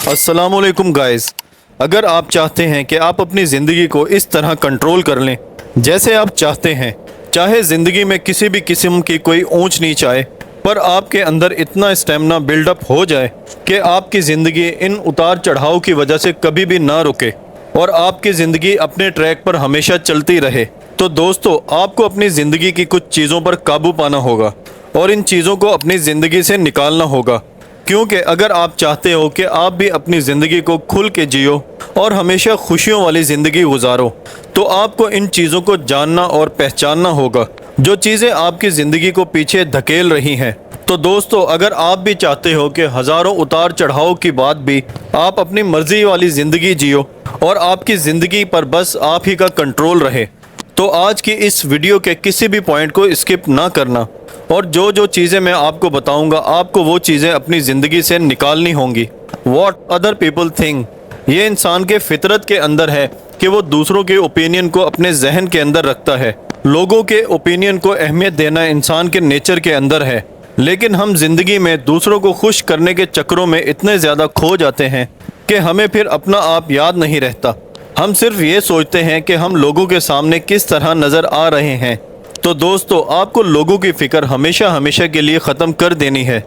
अस्सलाम वालेकुम गाइस। अगर आप चाहते हैं कि आप अपनी ज़िंदगी को इस तरह कंट्रोल कर लें जैसे आप चाहते हैं, चाहे ज़िंदगी में किसी भी किस्म की कोई ऊंच नीच आए, पर आपके अंदर इतना स्टेमिना बिल्डअप हो जाए कि आपकी ज़िंदगी इन उतार चढ़ाव की वजह से कभी भी ना रुके और आपकी ज़िंदगी अपने ट्रैक पर हमेशा चलती रहे, तो दोस्तों आपको अपनी ज़िंदगी की कुछ चीज़ों पर काबू पाना होगा और इन चीज़ों को अपनी ज़िंदगी से निकालना होगा। क्योंकि अगर आप चाहते हो कि आप भी अपनी ज़िंदगी को खुल के जियो और हमेशा खुशियों वाली ज़िंदगी गुजारो, तो आपको इन चीज़ों को जानना और पहचानना होगा जो चीज़ें आपकी ज़िंदगी को पीछे धकेल रही हैं। तो दोस्तों, अगर आप भी चाहते हो कि हज़ारों उतार चढ़ाव की बाद भी आप अपनी मर्ज़ी वाली ज़िंदगी जियो और आपकी ज़िंदगी पर बस आप ही का कंट्रोल रहे, तो आज की इस वीडियो के किसी भी पॉइंट को स्किप ना करना और जो जो चीज़ें मैं आपको बताऊंगा आपको वो चीज़ें अपनी ज़िंदगी से निकालनी होंगी। वॉट अदर पीपल थिंक, ये इंसान के फितरत के अंदर है कि वो दूसरों के ओपिनियन को अपने जहन के अंदर रखता है। लोगों के ओपिनियन को अहमियत देना इंसान के नेचर के अंदर है, लेकिन हम ज़िंदगी में दूसरों को खुश करने के चक्करों में इतने ज़्यादा खो जाते हैं कि हमें फिर अपना आप याद नहीं रहता। हम सिर्फ ये सोचते हैं कि हम लोगों के सामने किस तरह नज़र आ रहे हैं। तो दोस्तों, आपको लोगों की फ़िक्र हमेशा हमेशा के लिए ख़त्म कर देनी है,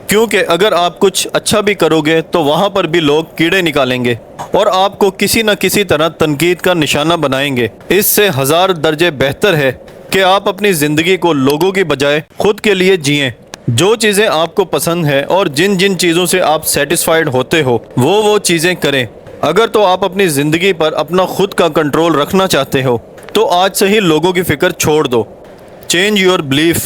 क्योंकि अगर आप कुछ अच्छा भी करोगे तो वहाँ पर भी लोग कीड़े निकालेंगे और आपको किसी न किसी तरह तनकीद का निशाना बनाएंगे। इससे हज़ार दर्जे बेहतर है कि आप अपनी ज़िंदगी को लोगों की बजाय खुद के लिए जिएं। जो चीज़ें आपको पसंद है और जिन जिन चीज़ों से आप सेटिस्फाइड होते हो वो चीज़ें करें। अगर तो आप अपनी ज़िंदगी पर अपना खुद का कंट्रोल रखना चाहते हो तो आज से ही लोगों की फ़िक्र छोड़ दो। Change your belief.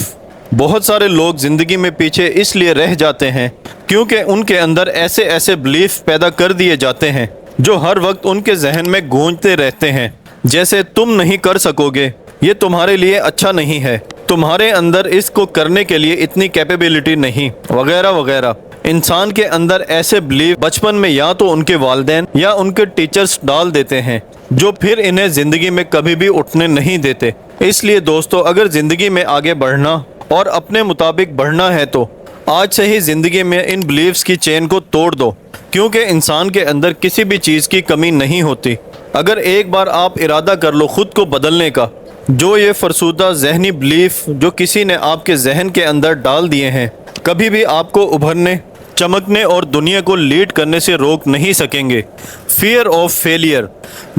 बहुत सारे लोग ज़िंदगी में पीछे इसलिए रह जाते हैं क्योंकि उनके अंदर ऐसे ऐसे बिलीफ पैदा कर दिए जाते हैं जो हर वक्त उनके जहन में गूंजते रहते हैं, जैसे तुम नहीं कर सकोगे, ये तुम्हारे लिए अच्छा नहीं है, तुम्हारे अंदर इसको करने के लिए इतनी कैपेबिलिटी नहीं, वगैरह वगैरह। इंसान के अंदर ऐसे बिलीफ बचपन में या तो उनके वालिदैन या उनके टीचर्स डाल देते हैं जो फिर इन्हें ज़िंदगी में कभी भी उठने नहीं देते। इसलिए दोस्तों, अगर ज़िंदगी में आगे बढ़ना और अपने मुताबिक बढ़ना है तो आज से ही ज़िंदगी में इन बिलीव्स की चेन को तोड़ दो, क्योंकि इंसान के अंदर किसी भी चीज़ की कमी नहीं होती। अगर एक बार आप इरादा कर लो ख़ुद को बदलने का, जो ये फरसूदा जहनी बिलीफ जो किसी ने आपके जहन के अंदर डाल दिए हैं, कभी भी आपको उभरने, चमकने और दुनिया को लीड करने से रोक नहीं सकेंगे। फियर ऑफ फेलियर,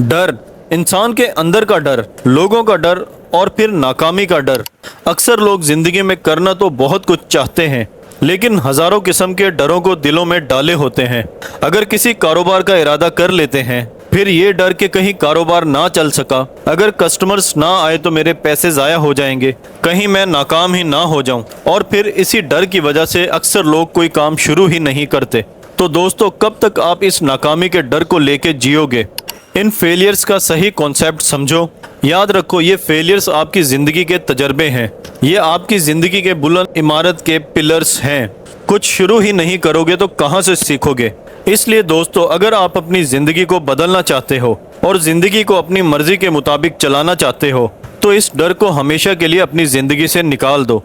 डर, इंसान के अंदर का डर, लोगों का डर और फिर नाकामी का डर। अक्सर लोग ज़िंदगी में करना तो बहुत कुछ चाहते हैं, लेकिन हज़ारों किस्म के डरों को दिलों में डाले होते हैं। अगर किसी कारोबार का इरादा कर लेते हैं, फिर ये डर कि कहीं कारोबार ना चल सका, अगर कस्टमर्स ना आए तो मेरे पैसे ज़ाया हो जाएंगे, कहीं मैं नाकाम ही ना हो जाऊं, और फिर इसी डर की वजह से अक्सर लोग कोई काम शुरू ही नहीं करते। तो दोस्तों, कब तक आप इस नाकामी के डर को लेके जियोगे? इन फेलियर्स का सही कॉन्सेप्ट समझो। याद रखो, ये फेलियर्स आपकी ज़िंदगी के तजर्बे हैं, ये आपकी ज़िंदगी के बुलंद इमारत के पिलर्स हैं। कुछ शुरू ही नहीं करोगे तो कहाँ से सीखोगे? इसलिए दोस्तों, अगर आप अपनी ज़िंदगी को बदलना चाहते हो और ज़िंदगी को अपनी मर्ज़ी के मुताबिक चलाना चाहते हो, तो इस डर को हमेशा के लिए अपनी ज़िंदगी से निकाल दो।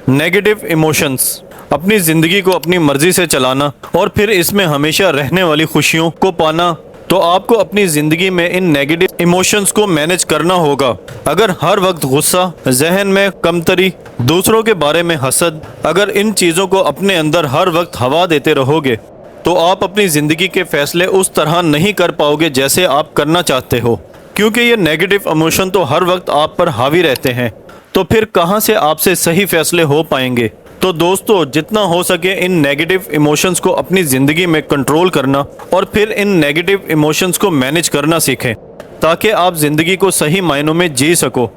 नेगेटिव इमोशंस, अपनी ज़िंदगी को अपनी मर्ज़ी से चलाना और फिर इसमें हमेशा रहने वाली खुशियों को पाना, तो आपको अपनी ज़िंदगी में इन नेगेटिव इमोशंस को मैनेज करना होगा। अगर हर वक्त गुस्सा, जहन में कमतरी, दूसरों के बारे में हसद, अगर इन चीज़ों को अपने अंदर हर वक्त हवा देते रहोगे तो आप अपनी ज़िंदगी के फ़ैसले उस तरह नहीं कर पाओगे जैसे आप करना चाहते हो, क्योंकि ये नेगेटिव इमोशन तो हर वक्त आप पर हावी रहते हैं। तो फिर कहाँ से आपसे सही फ़ैसले हो पाएंगे? तो दोस्तों, जितना हो सके इन नेगेटिव इमोशंस को अपनी ज़िंदगी में कंट्रोल करना और फिर इन नेगेटिव इमोशंस को मैनेज करना सीखें, ताकि आप ज़िंदगी को सही मायनों में जी सको।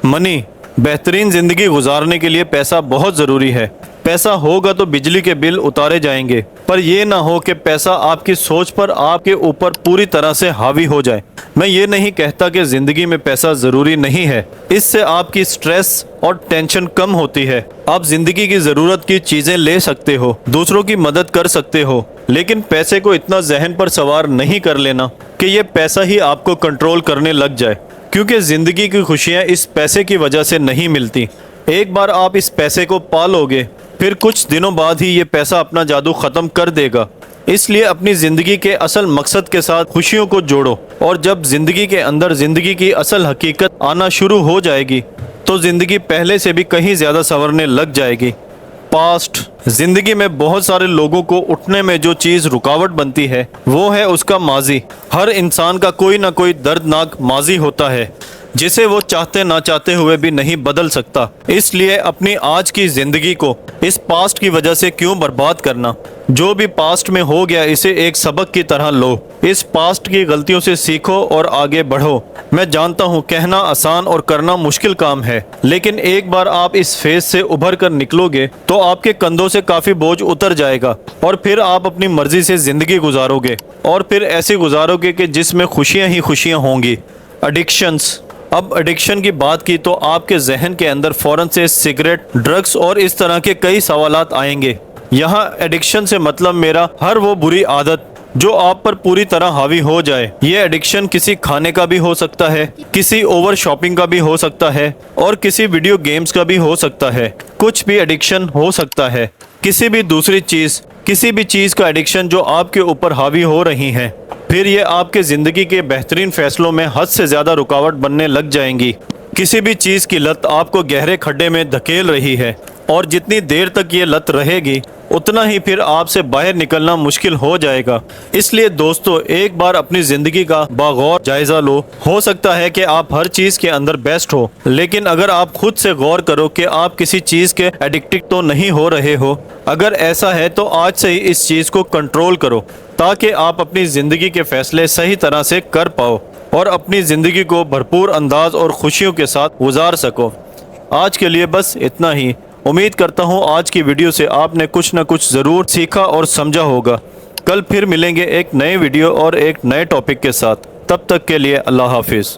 मनी, बेहतरीन ज़िंदगी गुजारने के लिए पैसा बहुत ज़रूरी है। पैसा होगा तो बिजली के बिल उतारे जाएंगे, पर यह ना हो कि पैसा आपकी सोच पर, आपके ऊपर पूरी तरह से हावी हो जाए। मैं ये नहीं कहता कि ज़िंदगी में पैसा ज़रूरी नहीं है, इससे आपकी स्ट्रेस और टेंशन कम होती है। आप ज़िंदगी की ज़रूरत की चीज़ें ले सकते हो, दूसरों की मदद कर सकते हो, लेकिन पैसे को इतना जहन पर सवार नहीं कर लेना कि ये पैसा ही आपको कंट्रोल करने लग जाए, क्योंकि ज़िंदगी की खुशियाँ इस पैसे की वजह से नहीं मिलती। एक बार आप इस पैसे को पा लोगे, फिर कुछ दिनों बाद ही ये पैसा अपना जादू ख़त्म कर देगा। اس لیے اپنی زندگی کے اصل مقصد کے ساتھ خوشیوں کو جوڑو، اور جب زندگی کے اندر زندگی کی اصل حقیقت آنا شروع ہو جائے گی تو زندگی پہلے سے بھی کہیں زیادہ سنورنے لگ جائے گی۔ پاسٹ، زندگی میں بہت سارے لوگوں کو اٹھنے میں جو چیز رکاوٹ بنتی ہے وہ ہے اس کا ماضی۔ ہر انسان کا کوئی نہ کوئی دردناک ماضی ہوتا ہے جسے وہ چاہتے نہ چاہتے ہوئے بھی نہیں بدل سکتا۔ اس لیے اپنی آج کی زندگی کو اس پاسٹ کی وجہ سے کیوں برباد کرنا؟ جو بھی پاسٹ میں ہو گیا اسے ایک سبق کی طرح لو، اس پاسٹ کی غلطیوں سے سیکھو اور آگے بڑھو۔ میں جانتا ہوں کہنا آسان اور کرنا مشکل کام ہے، لیکن ایک بار آپ اس فیز سے ابھر کر نکلو گے تو آپ کے کندھوں سے کافی بوجھ اتر جائے گا، اور پھر آپ اپنی مرضی سے زندگی گزارو گے، اور پھر ایسے گزارو گے کہ جس میں خوشیاں ہی خوشیاں ہوں گی۔ ایڈکشنز، اب ایڈکشن کی بات کی تو آپ کے ذہن کے اندر فوراً سے سگریٹ، ڈرگس اور اس طرح کے کئی سوالات آئیں گے۔ یہاں ایڈکشن سے مطلب میرا ہر وہ بری عادت جو آپ پر پوری طرح حاوی ہو جائے۔ یہ ایڈکشن کسی کھانے کا بھی ہو سکتا ہے، کسی اوور شاپنگ کا بھی ہو سکتا ہے، اور کسی ویڈیو گیمز کا بھی ہو سکتا ہے۔ کچھ بھی ایڈکشن ہو سکتا ہے، کسی بھی دوسری چیز، کسی بھی چیز کا ایڈکشن جو آپ کے اوپر حاوی ہو رہی ہیں۔ پھر یہ آپ کے زندگی کے بہترین فیصلوں میں حد سے زیادہ رکاوٹ بننے لگ جائیں گی۔ کسی بھی چیز کی لت آپ کو گہرے کھڈے میں دھکیل رہی ہے، اور جتنی دیر تک یہ لت رہے گی اتنا ہی پھر آپ سے باہر نکلنا مشکل ہو جائے گا۔ اس لیے دوستو، ایک بار اپنی زندگی کا باغور جائزہ لو۔ ہو سکتا ہے کہ آپ ہر چیز کے اندر بیسٹ ہو، لیکن اگر آپ خود سے غور کرو کہ آپ کسی چیز کے ایڈکٹڈ تو نہیں ہو رہے ہو، اگر ایسا ہے تو آج سے ہی اس چیز کو کنٹرول کرو تاکہ آپ اپنی زندگی کے فیصلے صحیح طرح سے کر پاؤ اور اپنی زندگی کو بھرپور انداز اور خوشیوں کے ساتھ گزار سکو۔ آج کے لیے بس اتنا ہی۔ امید کرتا ہوں آج کی ویڈیو سے آپ نے کچھ نہ کچھ ضرور سیکھا اور سمجھا ہوگا۔ کل پھر ملیں گے ایک نئے ویڈیو اور ایک نئے ٹاپک کے ساتھ۔ تب تک کے لیے اللہ حافظ۔